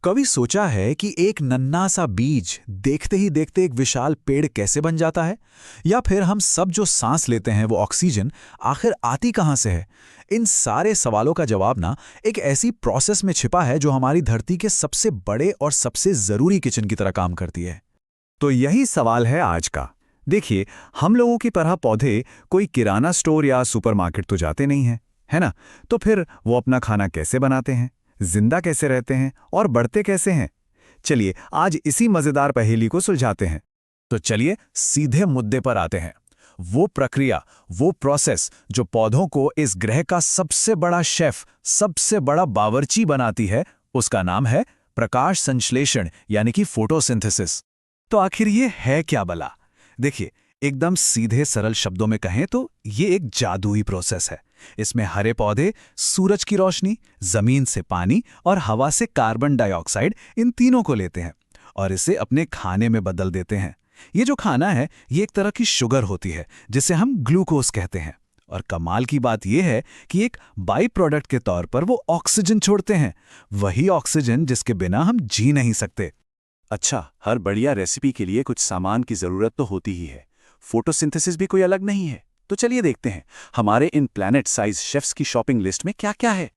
कभी सोचा है कि एक नन्हा सा बीज देखते ही देखते एक विशाल पेड़ कैसे बन जाता है? या फिर हम सब जो सांस लेते हैं वो ऑक्सीजन आखिर आती कहाँ से है? इन सारे सवालों का जवाब ना एक ऐसी प्रोसेस में छिपा है जो हमारी धरती के सबसे बड़े और सबसे जरूरी किचन की तरह काम करती है। तो यही सवाल है आज का। देखिए, हम लोगों की तरह पौधे कोई किराना स्टोर या सुपरमार्केट तो जाते नहीं हैं, है ना? तो फिर वो अपना खाना कैसे बनाते हैं, जिंदा कैसे रहते हैं और बढ़ते कैसे हैं? चलिए आज इसी मजेदार पहेली को सुलझाते हैं। तो चलिए सीधे मुद्दे पर आते हैं। वो प्रक्रिया, वो प्रोसेस जो पौधों को इस ग्रह का सबसे बड़ा शेफ, सबसे बड़ा बावर्ची बनाती है, उसका नाम है प्रकाश संश्लेषण यानी कि फोटोसिंथेसिस। तो आखिर ये है क्या भला? देखिए, एकदम सीधे सरल शब्दों में कहें तो ये एक जादुई प्रोसेस है। इसमें हरे पौधे सूरज की रोशनी, जमीन से पानी और हवा से कार्बन डाइऑक्साइड, इन तीनों को लेते हैं और इसे अपने खाने में बदल देते हैं। ये जो खाना है ये एक तरह की शुगर होती है जिसे हम ग्लूकोज कहते हैं। और कमाल की बात यह है कि एक बाई प्रोडक्ट के तौर पर वो ऑक्सीजन छोड़ते हैं, वही ऑक्सीजन जिसके बिना हम जी नहीं सकते। अच्छा, हर बढ़िया रेसिपी के लिए कुछ सामान की जरूरत तो होती ही है। फोटोसिंथेसिस भी कोई अलग नहीं है। तो चलिए देखते हैं हमारे इन प्लैनेट साइज शेफ्स की शॉपिंग लिस्ट में क्या क्या है।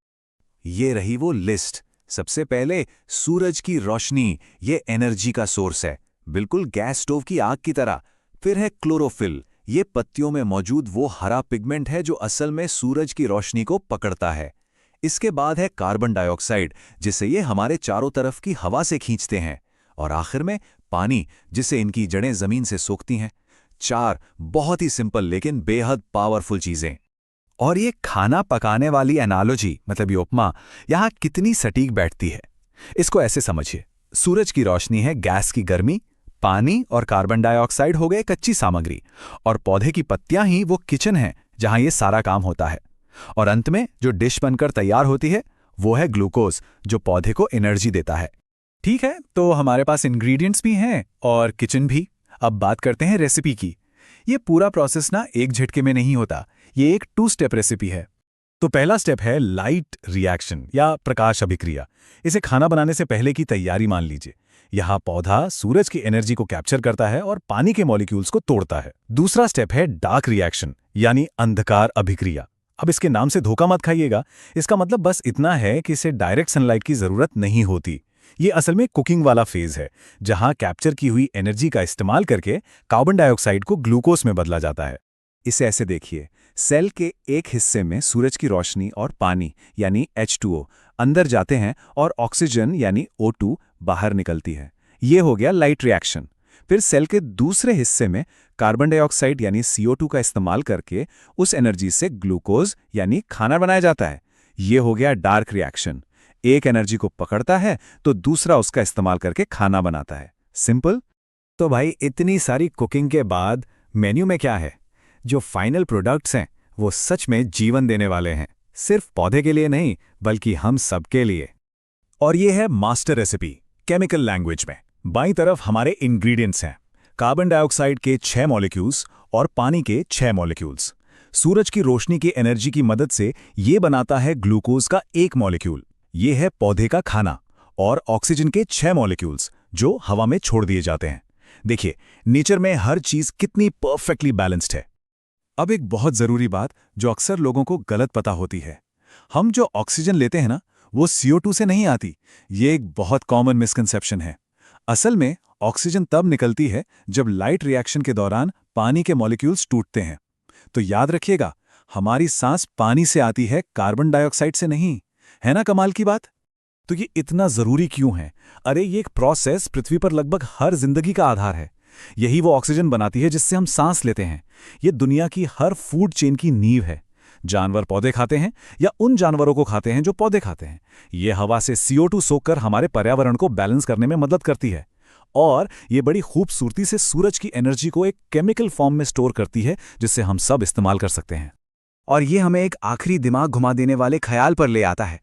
ये रही वो लिस्ट। सबसे पहले सूरज की रोशनी, ये एनर्जी का सोर्स है, बिल्कुल गैस स्टोव की आग की तरह। फिर है क्लोरोफिल, ये पत्तियों में मौजूद वो हरा पिगमेंट है जो असल में सूरज की रोशनी को पकड़ता है। इसके बाद है कार्बन डाइऑक्साइड, जिसे ये हमारे चारों तरफ की हवा से खींचते हैं। और आखिर में पानी, जिसे इनकी जड़ें जमीन से सोखती हैं। 4 बहुत ही सिंपल लेकिन बेहद पावरफुल चीजें। और ये खाना पकाने वाली एनालॉजी, मतलब ये उपमा, यहाँ कितनी सटीक बैठती है। इसको ऐसे समझिए, सूरज की रोशनी है गैस की गर्मी, पानी और कार्बन डाइऑक्साइड हो गए कच्ची सामग्री, और पौधे की पत्तियां ही वो किचन है जहां ये सारा काम होता है। और अंत में जो डिश बनकर तैयार होती है वो है ग्लूकोज, जो पौधे को एनर्जी देता है। ठीक है, तो हमारे पास इंग्रेडिएंट्स भी हैं और किचन भी। अब बात करते हैं रेसिपी की। ये पूरा प्रोसेस ना एक झटके में नहीं होता, ये एक 2 स्टेप रेसिपी है। तो पहला स्टेप है लाइट रिएक्शन या प्रकाश अभिक्रिया। इसे खाना बनाने से पहले की तैयारी मान लीजिए। यहाँ पौधा सूरज की एनर्जी को कैप्चर करता है और पानी के मॉलिक्यूल्स को तोड़ता है। दूसरा स्टेप है डार्क रिएक्शन यानी अंधकार अभिक्रिया। अब इसके नाम से धोखा मत खाइएगा, इसका मतलब बस इतना है कि इसे डायरेक्ट सनलाइट की जरूरत नहीं होती। ये असल में कुकिंग वाला फेज है, जहां कैप्चर की हुई एनर्जी का इस्तेमाल करके कार्बन डाइऑक्साइड को ग्लूकोज में बदला जाता है। इसे ऐसे देखिए, सेल के एक हिस्से में सूरज की रोशनी और पानी यानी H2O अंदर जाते हैं और ऑक्सीजन यानी O2 बाहर निकलती है। ये हो गया लाइट रिएक्शन। फिर सेल के दूसरे हिस्से में कार्बन डाइऑक्साइड यानी CO2 का इस्तेमाल करके उस एनर्जी से ग्लूकोज यानी खाना बनाया जाता है। ये हो गया डार्क रिएक्शन। एक एनर्जी को पकड़ता है तो दूसरा उसका इस्तेमाल करके खाना बनाता है। सिंपल। तो भाई, इतनी सारी कुकिंग के बाद मेन्यू में क्या है? जो फाइनल प्रोडक्ट्स हैं वो सच में जीवन देने वाले हैं, सिर्फ पौधे के लिए नहीं बल्कि हम सबके लिए। और ये है मास्टर रेसिपी केमिकल लैंग्वेज में। बाईं तरफ हमारे इंग्रेडिएंट्स हैं, कार्बन डाइऑक्साइड के 6 मॉलिक्यूल्स और पानी के 6 मॉलिक्यूल्स। सूरज की रोशनी की एनर्जी की मदद से ये बनाता है ग्लूकोज का 1 मॉलिक्यूल। ये है पौधे का खाना। और ऑक्सीजन के 6 मॉलिक्यूल्स जो हवा में छोड़ दिए जाते हैं। देखिए, नेचर में हर चीज कितनी परफेक्टली बैलेंस्ड है। अब एक बहुत जरूरी बात जो अक्सर लोगों को गलत पता होती है, हम जो ऑक्सीजन लेते हैं ना, वो CO2 से नहीं आती। ये एक बहुत कॉमन मिसकंसेप्शन है। असल में ऑक्सीजन तब निकलती है जब लाइट रिएक्शन के दौरान पानी के मॉलिक्यूल्स टूटते हैं। तो याद रखिएगा, हमारी सांस पानी से आती है, कार्बन डाइऑक्साइड से नहीं। है ना कमाल की बात? तो ये इतना जरूरी क्यों है? अरे, ये एक प्रोसेस पृथ्वी पर लगभग हर जिंदगी का आधार है। यही वो ऑक्सीजन बनाती है जिससे हम सांस लेते हैं। ये दुनिया की हर फूड चेन की नींव है। जानवर पौधे खाते हैं या उन जानवरों को खाते हैं जो पौधे खाते हैं। ये हवा से CO2 सोखकर हमारे पर्यावरण को बैलेंस करने में मदद करती है। और ये बड़ी खूबसूरती से सूरज की एनर्जी को एक केमिकल फॉर्म में स्टोर करती है जिससे हम सब इस्तेमाल कर सकते हैं। और ये हमें एक आखिरी दिमाग घुमा देने वाले ख्याल पर ले आता है।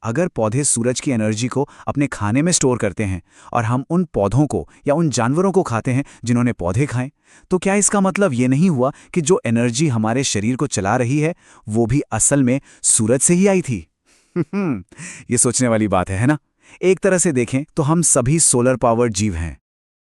अगर पौधे सूरज की एनर्जी को अपने खाने में स्टोर करते हैं और हम उन पौधों को या उन जानवरों को खाते हैं जिन्होंने पौधे खाए, तो क्या इसका मतलब ये नहीं हुआ कि जो एनर्जी हमारे शरीर को चला रही है वो भी असल में सूरज से ही आई थी? ये सोचने वाली बात है ना? एक तरह से देखें तो हम सभी सोलर पावर्ड जीव हैं।